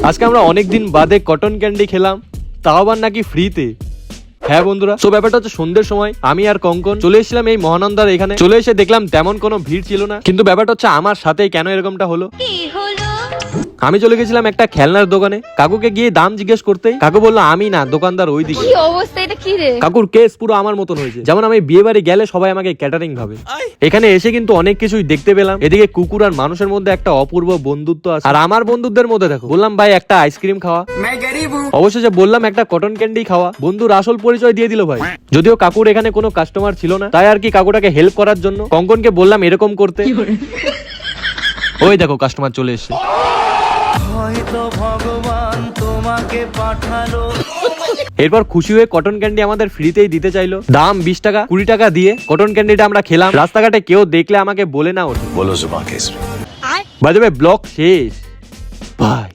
আজকে আমরা অনেকদিন বাদে কটন ক্যান্ডি খেলাম, তাও আবার নাকি ফ্রিতে। হ্যাঁ বন্ধুরা, তো ব্যাপারটা হচ্ছে সন্ধ্যের সময় আমি আর কঙ্কন চলে এসেছিলাম এই মহানন্দার এখানে। চলে এসে দেখলাম তেমন কোনো ভিড় ছিল না, কিন্তু ব্যাপারটা হচ্ছে আমার সাথে কেন এরকমটা হলো। আমি চলে গেছিলাম একটা খেলনার দোকানে, কাকুকে গিয়ে দাম জিজ্ঞেস করতে কাকু বললো আমি না, দোকানদার ওই দিকে। কি অবস্থা, এটা কি রে? কাকুর কেস পুরো আমার মতন হয়েছে, যেমন আমি বিয়ে বাড়ি গেলে সবাই আমাকে ক্যাটারিং ভাবে। এখানে এসে কিন্তু অনেক কিছুই দেখতে পেলাম। এদিকে কুকুর আর মানুষের মধ্যে একটা অপূর্ব বন্ধুত্ব আছে, আর আমার বন্ধুদের মধ্যে দেখো, বললাম ভাই একটা আইসক্রিম খাওয়া, অবশেষে বললাম একটা কটন ক্যান্ডি খাওয়া। বন্ধুর আসল পরিচয় দিয়ে দিল ভাই। যদিও কাকুর এখানে কোনো কাস্টমার ছিল না, তাই আর কি কাকুটাকে হেল্প করার জন্য কঙ্কনকে বললাম এরকম করতে। ওই দেখো কাস্টমার চলে এসেছে। হয়তো ভগবান তোমাকে পাঠালো। এরপর খুশি হয়ে কটন ক্যান্ডি আমাদের ফ্রিতেই দিতে চাইলো। দাম 20 টাকা 20 টাকা দিয়ে কটন ক্যান্ডিটা আমরা খেলাম। রাস্তাঘাটে কেউ দেখলে আমাকে বলে না ওঠে। बोलो जुबान केसरी। বাজাবে ব্লক শেষ ভাই।